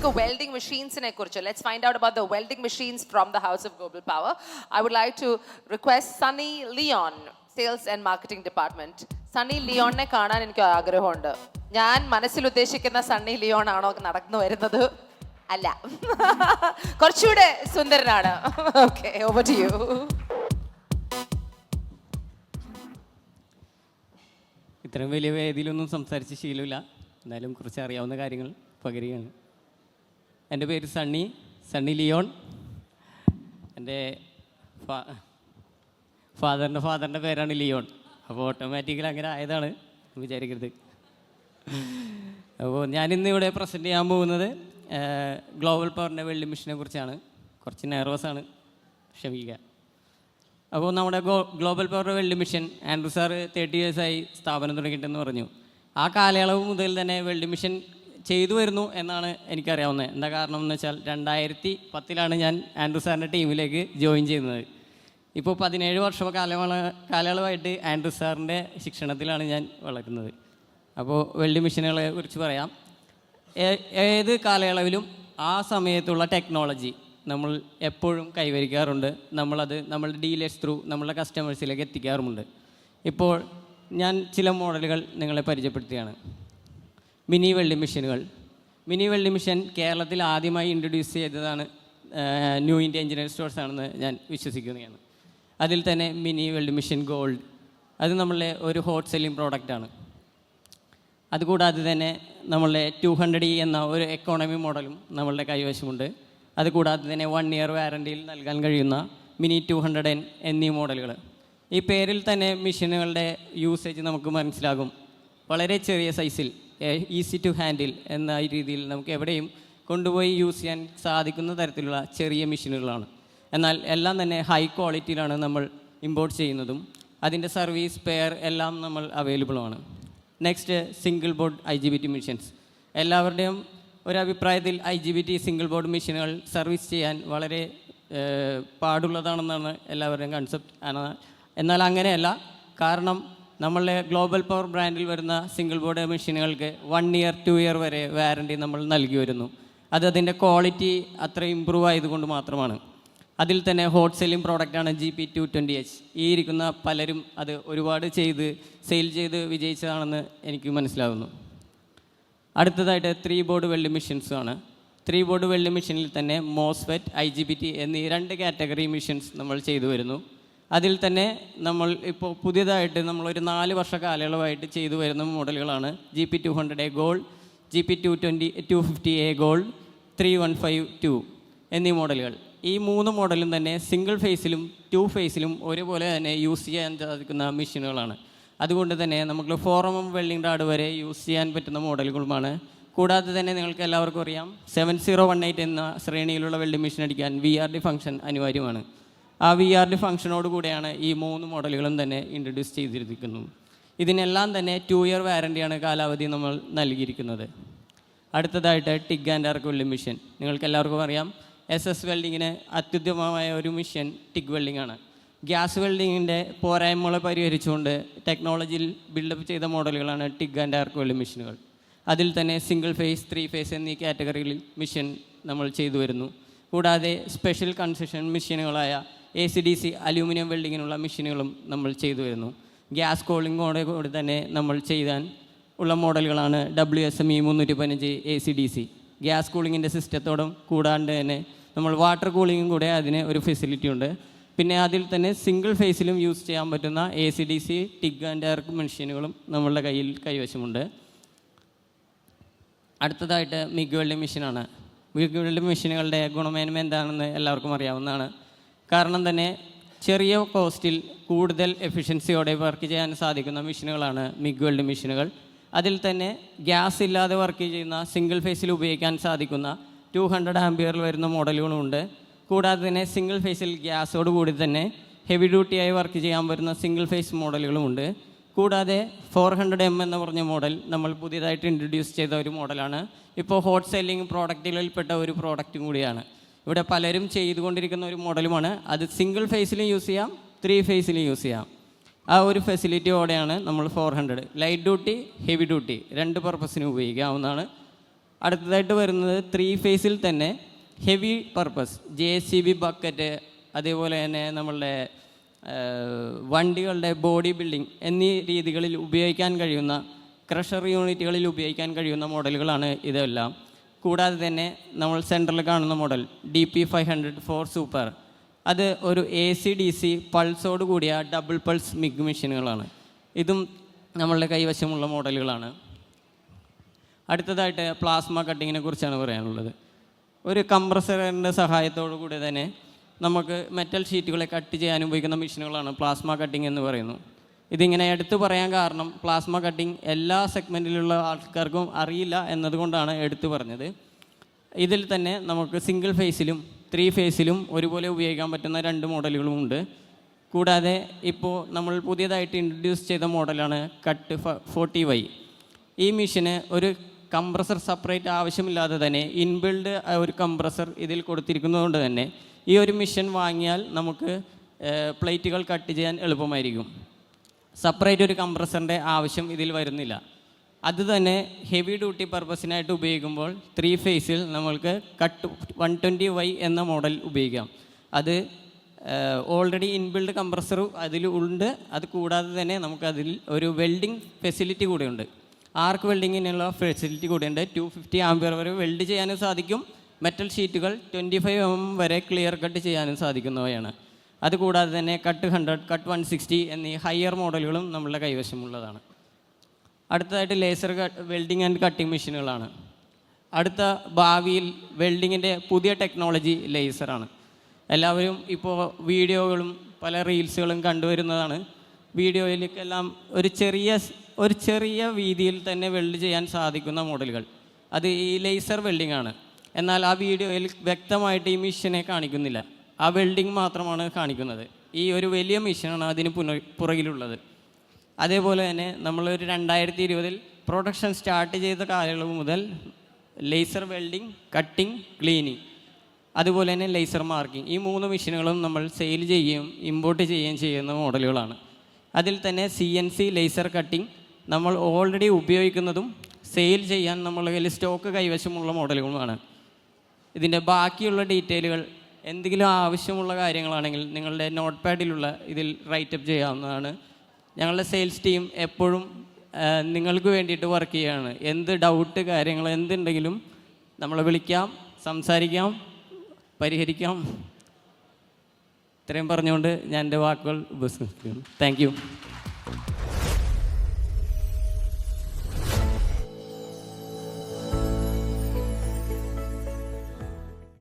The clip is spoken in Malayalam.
നമുക്ക് വെൽഡിംഗ് മെഷീൻസിനെ കുറിച്ച് let's find out about the welding machines from the house of global power. I would like to request Sunny Leone, sales and marketing department. Sunny ലിയോണിനെ കാണാൻ എനിക്ക് ആഗ്രഹമുണ്ട്. ഞാൻ മനസ്സിൽ ഉദ്ദേശിക്കുന്ന സണ്ണി ലിയോൺ ആണോ നടന്നു വരുന്നത്? അല്ല, കുറച്ചുകൂടെ സുന്ദരനാണ്. Okay, over to you. ഇത്രയും വലിയ വേദിയിലൊന്നും സംസാരിച്ച് ശീലമില്ല, എന്നാലും കുറച്ച് അറിയാവുന്ന കാര്യങ്ങൾ പകരുകയാണ്. എൻ്റെ പേര് സണ്ണി ലിയോൺ. എൻ്റെ ഫാദറിൻ്റെ പേരാണ് ലിയോൺ. അപ്പോൾ ഓട്ടോമാറ്റിക്കലി അങ്ങനെ ആയതാണ് വിചാരിക്കരുത്. അപ്പോൾ ഞാനിന്ന് ഇവിടെ പ്രസൻറ്റ് ചെയ്യാൻ പോകുന്നത് ഗ്ലോബൽ പവറിൻ്റെ വെൽഡിംഗ് മെഷീനെ കുറിച്ചാണ്. കുറച്ച് നെർവസാണ്, ക്ഷമിക്കുക. അപ്പോൾ നമ്മുടെ global power welding machine Andrew sir 30 years സ്ഥാപനം തുടങ്ങിയിട്ടെന്ന് പറഞ്ഞു. ആ കാലയളവ് മുതൽ തന്നെ വെൽഡിംഗ് മെഷീൻ ചെയ്തു വരുന്നു എന്നാണ് എനിക്കറിയാവുന്നത്. എന്താ കാരണം എന്ന് വെച്ചാൽ 2010 ഞാൻ ആൻഡ്രൂ സാറിൻ്റെ ടീമിലേക്ക് ജോയിൻ ചെയ്യുന്നത്. ഇപ്പോൾ 17 വർഷ കാലയളവായിട്ട് ആൻഡ്രൂ സാറിൻ്റെ ശിക്ഷണത്തിലാണ് ഞാൻ വളരുന്നത്. അപ്പോൾ വെൽഡിംഗ് മെഷീനുകളെ കുറിച്ച് പറയാം. ഏത് കാലയളവിലും ആ സമയത്തുള്ള ടെക്നോളജി നമ്മൾ എപ്പോഴും കൈവരിക്കാറുണ്ട്. നമ്മളത് നമ്മളുടെ ഡീലേഴ്സ് ത്രൂ നമ്മളുടെ കസ്റ്റമേഴ്സിലേക്ക് എത്തിക്കാറുമുണ്ട്. ഇപ്പോൾ ഞാൻ ചില മോഡലുകൾ നിങ്ങളെ പരിചയപ്പെടുത്തുകയാണ്. മിനി വെൽഡിംഗ് മെഷീനുകൾ. മിനി വെൽഡിംഗ് മെഷീൻ കേരളത്തിൽ ആദ്യമായി ഇൻട്രൊഡ്യൂസ് ചെയ്തതാണ് ന്യൂ ഇന്ത്യ എഞ്ചിനീയറിംഗ് സ്റ്റോഴ്സ് ആണെന്ന് ഞാൻ വിശ്വസിക്കുന്നതാണ്. അതിൽ തന്നെ മിനി വെൽഡിംഗ് മെഷീൻ ഗോൾഡ്, അത് നമ്മളുടെ ഒരു ഹോട്ട് സെല്ലിംഗ് പ്രോഡക്റ്റാണ്. അതുകൂടാതെ തന്നെ നമ്മളുടെ 200E എന്ന ഒരു എക്കോണമി മോഡലും നമ്മളുടെ കൈവശമുണ്ട്. അതുകൂടാതെ തന്നെ 1 year വാറൻറ്റിയിൽ നൽകാൻ കഴിയുന്ന മിനി 200N എന്നീ മോഡലുകൾ. ഈ പേരിൽ തന്നെ മെഷീനുകളുടെ യൂസേജ് നമുക്ക് മനസ്സിലാകും. വളരെ ചെറിയ സൈസിൽ ഈസി ടു ഹാൻഡിൽ എന്ന രീതിയിൽ നമുക്ക് എവിടെയും കൊണ്ടുപോയി യൂസ് ചെയ്യാൻ സാധിക്കുന്ന തരത്തിലുള്ള ചെറിയ മെഷീനുകളാണ്. എന്നാൽ എല്ലാം തന്നെ ഹൈ ക്വാളിറ്റിയിലാണ് നമ്മൾ ഇമ്പോർട്ട് ചെയ്യുന്നതും. അതിൻ്റെ സർവീസ്, സ്പെയർ എല്ലാം നമ്മൾ അവൈലബിളുമാണ്. Next, single board IGBT machines. എല്ലാവരുടെയും ഒരഭിപ്രായത്തിൽ IGBT സിംഗിൾ ബോർഡ് മെഷീനുകൾ സർവീസ് ചെയ്യാൻ വളരെ പാടുള്ളതാണെന്നാണ് എല്ലാവരുടെയും കൺസെപ്റ്റ്. എന്നാൽ അങ്ങനെയല്ല. കാരണം നമ്മളുടെ ഗ്ലോബൽ പവർ ബ്രാൻഡിൽ വരുന്ന സിംഗിൾ ബോർഡ് മെഷീനുകൾക്ക് 1 year 2 year വരെ വാറൻറ്റി നമ്മൾ നൽകി വരുന്നു. അത് അതിൻ്റെ ക്വാളിറ്റി അത്ര ഇമ്പ്രൂവ് ആയതുകൊണ്ട് മാത്രമാണ്. അതിൽ തന്നെ ഹോട്ട് സെല്ലിംഗ് പ്രോഡക്റ്റാണ് GP220H. ഈ ഇരിക്കുന്ന പലരും അത് ഒരുപാട് സെയിൽ ചെയ്ത് വിജയിച്ചതാണെന്ന് എനിക്ക് മനസ്സിലാകുന്നു. അടുത്തതായിട്ട് 3 board വെൽഡിംഗ് മെഷീൻസ് ആണ്. 3 board വെൽഡിംഗ് മെഷീനിൽ തന്നെ MOSFET, IGBT എന്നീ 2 കാറ്റഗറി മെഷീൻസ് നമ്മൾ ചെയ്തു വരുന്നു. അതിൽ തന്നെ നമ്മൾ ഇപ്പോൾ പുതിയതായിട്ട് നമ്മളൊരു 4 വർഷ കാലയളവായിട്ട് ചെയ്തു വരുന്ന മോഡലുകളാണ് GP200A ഗോൾഡ്, GP250A ഗോൾഡ്, 3152 എന്നീ മോഡലുകൾ. ഈ 3 മോഡലും തന്നെ സിംഗിൾ ഫേസിലും 2 ഫേസിലും ഒരുപോലെ തന്നെ യൂസ് ചെയ്യാൻ സാധിക്കുന്ന മെഷീനുകളാണ്. അതുകൊണ്ട് തന്നെ നമുക്ക് 4mm വെൽഡിംഗ് റാഡ് വരെ യൂസ് ചെയ്യാൻ പറ്റുന്ന മോഡലുകളുമാണ്. കൂടാതെ തന്നെ നിങ്ങൾക്ക് എല്ലാവർക്കും അറിയാം 7018 എന്ന ശ്രേണിയിലുള്ള വെൽഡിംഗ് മെഷീൻ അടിക്കാൻ VRD ഫംഗ്ഷൻ അനിവാര്യമാണ്. ആ VRD ഫംഗ്ഷനോട് കൂടെയാണ് ഈ 3 മോഡലുകളും തന്നെ ഇൻട്രൊഡ്യൂസ് ചെയ്തിരിക്കുന്നത്. ഇതിനെല്ലാം തന്നെ 2 year വാറൻറ്റിയാണ് കാലാവധി നമ്മൾ നൽകിയിരിക്കുന്നത്. അടുത്തതായിട്ട് TIG and arc welding machine. നിങ്ങൾക്ക് എല്ലാവർക്കും അറിയാം SS വെൽഡിങ്ങിന് അത്യുത്തമമായ ഒരു മെഷീൻ ടിഗ് വെൽഡിംഗ് ആണ്. ഗ്യാസ് വെൽഡിങ്ങിൻ്റെ പോരായ്മകളെ പരിഹരിച്ചുകൊണ്ട് ടെക്നോളജിയിൽ ബിൽഡപ്പ് ചെയ്ത മോഡലുകളാണ് ടിഗ് ആൻഡ് ആർക്ക് വെൽഡിംഗ് മെഷീനുകൾ. അതിൽ തന്നെ സിംഗിൾ ഫേസ്, 3 phase എന്നീ കാറ്റഗറികളിൽ മെഷീൻ നമ്മൾ ചെയ്തു വരുന്നു. കൂടാതെ സ്പെഷ്യൽ കൺസെഷൻ മെഷീനുകളായ ACDC അലൂമിനിയം വെൽഡിങ്ങിനുള്ള മെഷീനുകളും നമ്മൾ ചെയ്തു വരുന്നു. ഗ്യാസ് കോളിങ്ങോടെ കൂടി തന്നെ നമ്മൾ ചെയ്യാൻ ഉള്ള മോഡലുകളാണ് WSME 315 ACDC. ഗ്യാസ് കൂളിങ്ങിൻ്റെ സിസ്റ്റത്തോടും കൂടാണ്ട് തന്നെ നമ്മൾ വാട്ടർ കൂളിങ്ങും കൂടെ അതിന് ഒരു ഫെസിലിറ്റി ഉണ്ട്. പിന്നെ അതിൽ തന്നെ സിംഗിൾ ഫേസിലും യൂസ് ചെയ്യാൻ പറ്റുന്ന ACDC ടിഗ് ആൻഡ് ആർക്ക് മെഷീനുകളും നമ്മളുടെ കൈവശമുണ്ട്. അടുത്തതായിട്ട് മിഗ് വെൽഡിംഗ് മെഷീനാണ്. മിഗ് വെൽഡിംഗ് മെഷീനുകളുടെ ഗുണമേന്മ എന്താണെന്ന് എല്ലാവർക്കും അറിയാവുന്നതാണ്. കാരണം തന്നെ ചെറിയ കോസ്റ്റിൽ കൂടുതൽ എഫിഷ്യൻസിയോടെ വർക്ക് ചെയ്യാൻ സാധിക്കുന്ന മെഷീനുകളാണ് മിഗ് വെൽഡിംഗ് മെഷീനുകൾ. അതിൽ തന്നെ ഗ്യാസ് ഇല്ലാതെ വർക്ക് ചെയ്യുന്ന സിംഗിൾ ഫേസിൽ ഉപയോഗിക്കാൻ സാധിക്കുന്ന 200 ആംപിയർ വരുന്ന മോഡലുകളുമുണ്ട്. കൂടാതെ തന്നെ സിംഗിൾ ഫേസിൽ ഗ്യാസോട് കൂടി തന്നെ ഹെവി ഡ്യൂട്ടിയായി വർക്ക് ചെയ്യാൻ വരുന്ന സിംഗിൾ ഫേസ് മോഡലുകളുമുണ്ട്. കൂടാതെ 400M എന്ന് പറഞ്ഞ മോഡൽ നമ്മൾ പുതിയതായിട്ട് ഇൻട്രൊഡ്യൂസ് ചെയ്ത ഒരു മോഡലാണ്. ഇപ്പോൾ ഹോട്ട് സെല്ലിംഗ് പ്രോഡക്റ്റുകളിൽപ്പെട്ട ഒരു പ്രോഡക്റ്റും കൂടിയാണ്. ഇവിടെ പലരും ചെയ്തുകൊണ്ടിരിക്കുന്ന ഒരു മോഡലുമാണ്. അത് സിംഗിൾ ഫേസിലും യൂസ് ചെയ്യാം, 3 ഫേസിലും യൂസ് ചെയ്യാം. ആ ഒരു ഫെസിലിറ്റിയോടെയാണ് നമ്മൾ 400 ലൈറ്റ് ഡ്യൂട്ടി, ഹെവി ഡ്യൂട്ടി 2 പർപ്പസിന് ഉപയോഗിക്കാവുന്നതാണ്. അടുത്തതായിട്ട് വരുന്നത് 3 ഫേസിൽ തന്നെ ഹെവി പർപ്പസ് JCB ബക്കറ്റ്, അതേപോലെ തന്നെ നമ്മളുടെ വണ്ടികളുടെ ബോഡി ബിൽഡിംഗ് എന്നീ രീതികളിൽ ഉപയോഗിക്കാൻ കഴിയുന്ന ക്രഷർ യൂണിറ്റുകളിൽ ഉപയോഗിക്കാൻ കഴിയുന്ന മോഡലുകളാണ് ഇതെല്ലാം. കൂടാതെ തന്നെ നമ്മൾ സെൻറ്ററിൽ കാണുന്ന മോഡൽ DP500 4 സൂപ്പർ, അത് ഒരു AC/DC പൾസോട് കൂടിയ ഡബിൾ പൾസ് മിഗ് മെഷീനുകളാണ്. ഇതും നമ്മളുടെ കൈവശമുള്ള മോഡലുകളാണ്. അടുത്തതായിട്ട് പ്ലാസ്മ കട്ടിങ്ങിനെ കുറിച്ചാണ് പറയാനുള്ളത്. ഒരു കംപ്രസറിൻ്റെ സഹായത്തോടു കൂടി തന്നെ നമുക്ക് മെറ്റൽ ഷീറ്റുകളെ കട്ട് ചെയ്യാൻ ഉപയോഗിക്കുന്ന മെഷീനുകളാണ് പ്ലാസ്മ കട്ടിംഗ് എന്ന് പറയുന്നു. ഇതിങ്ങനെ എടുത്തു പറയാൻ കാരണം പ്ലാസ്മ കട്ടിംഗ് എല്ലാ സെഗ്മെൻറ്റിലുള്ള ആൾക്കാർക്കും അറിയില്ല എന്നതുകൊണ്ടാണ് എടുത്തു പറഞ്ഞത്. ഇതിൽ തന്നെ നമുക്ക് സിംഗിൾ ഫേസിലും 3 ഫേസിലും ഒരുപോലെ ഉപയോഗിക്കാൻ പറ്റുന്ന 2 മോഡലുകളുമുണ്ട്. കൂടാതെ ഇപ്പോൾ നമ്മൾ പുതിയതായിട്ട് ഇൻട്രൊഡ്യൂസ് ചെയ്ത മോഡലാണ് കട്ട് 40Y. ഈ മെഷീന് ഒരു കംപ്രസർ സെപ്പറേറ്റ് ആവശ്യമില്ലാതെ തന്നെ ഇൻബിൽഡ് ഒരു കംപ്രസർ ഇതിൽ കൊടുത്തിരിക്കുന്നതുകൊണ്ട് തന്നെ ഈ ഒരു മെഷീൻ വാങ്ങിയാൽ നമുക്ക് പ്ലേറ്റുകൾ കട്ട് ചെയ്യാൻ എളുപ്പമായിരിക്കും. സെപ്പറേറ്റ് ഒരു കംപ്രസറിൻ്റെ ആവശ്യം ഇതിൽ വരുന്നില്ല. അത് തന്നെ ഹെവി ഡ്യൂട്ടി പർപ്പസിനായിട്ട് ഉപയോഗിക്കുമ്പോൾ 3 ഫേസിൽ നമ്മൾക്ക് കട്ട് 120Y എന്ന മോഡൽ ഉപയോഗിക്കാം. അത് ഓൾറെഡി ഇൻബിൽഡ് കംപ്രസർ അതിൽ ഉണ്ട്. അത് കൂടാതെ തന്നെ നമുക്കതിൽ ഒരു വെൽഡിംഗ് ഫെസിലിറ്റി കൂടെയുണ്ട്. ആർക്ക് വെൽഡിങ്ങിനുള്ള ഫെസിലിറ്റി കൂടെയുണ്ട്. 250 ആംപിയർ വരെ വെൽഡ് ചെയ്യാനും സാധിക്കും. മെറ്റൽ ഷീറ്റുകൾ 25 mm വരെ ക്ലിയർ കട്ട് ചെയ്യാനും സാധിക്കുന്നവയാണ്. അതുകൂടാതെ തന്നെ കട്ട് 100, കട്ട് 160 എന്നീ ഹയർ മോഡലുകളും നമ്മളുടെ കൈവശമുള്ളതാണ്. അടുത്തതായിട്ട് ലേസർ വെൽഡിംഗ് ആൻഡ് കട്ടിംഗ് മെഷീനുകളാണ്. അടുത്ത ഭാവിയിൽ വെൽഡിങ്ങിൻ്റെ പുതിയ ടെക്നോളജി ലേസറാണ്. എല്ലാവരും ഇപ്പോൾ വീഡിയോകളും പല റീൽസുകളും കണ്ടുവരുന്നതാണ്. വീഡിയോയിലേക്കെല്ലാം ഒരു ചെറിയ വീതിയിൽ തന്നെ വെൽഡ് ചെയ്യാൻ സാധിക്കുന്ന മോഡലുകൾ, അത് ഈ ലേസർ വെൽഡിംഗ് ആണ്. എന്നാൽ ആ വീഡിയോയിൽ വ്യക്തമായിട്ട് ഈ മെഷീനെ കാണിക്കുന്നില്ല. ആ വെൽഡിംഗ് മാത്രമാണ് കാണിക്കുന്നത്. ഈ ഒരു വലിയ മെഷീനാണ് അതിന് പുറകിലുള്ളത്. അതേപോലെ തന്നെ നമ്മളൊരു 2020 പ്രൊഡക്ഷൻ സ്റ്റാർട്ട് ചെയ്ത കാലയളവ് മുതൽ ലേസർ വെൽഡിംഗ്, കട്ടിംഗ്, ക്ലീനിങ്, അതുപോലെ തന്നെ ലേസർ മാർക്കിംഗ്, ഈ 3 മെഷീനുകളും നമ്മൾ സെയിൽ ചെയ്യുകയും ഇമ്പോർട്ട് ചെയ്യുകയും ചെയ്യുന്ന മോഡലുകളാണ്. അതിൽ തന്നെ CNC ലേസർ കട്ടിംഗ് നമ്മൾ ഓൾറെഡി ഉപയോഗിക്കുന്നതും സെയിൽ ചെയ്യാൻ നമ്മളുടെ കയ്യിൽ സ്റ്റോക്ക് കൈവശമുള്ള മോഡലുകളുമാണ്. ഇതിൻ്റെ ബാക്കിയുള്ള ഡീറ്റെയിലുകൾ എന്തെങ്കിലും ആവശ്യമുള്ള കാര്യങ്ങളാണെങ്കിൽ നിങ്ങളുടെ നോട്ട് പാഡിലുള്ള ഇതിൽ റൈറ്റപ്പ് ചെയ്യാവുന്നതാണ്. ഞങ്ങളുടെ സെയിൽസ് ടീം എപ്പോഴും നിങ്ങൾക്ക് വേണ്ടിയിട്ട് വർക്ക് ചെയ്യുകയാണ്. എന്ത് ഡൗട്ട് കാര്യങ്ങൾ എന്തുണ്ടെങ്കിലും നമ്മളെ വിളിക്കാം, സംസാരിക്കാം, പരിഹരിക്കാം. ഇത്രയും പറഞ്ഞുകൊണ്ട് ഞാൻ എൻ്റെ വാക്കുകൾ ഉപസംഹരിക്കുന്നു. Thank you.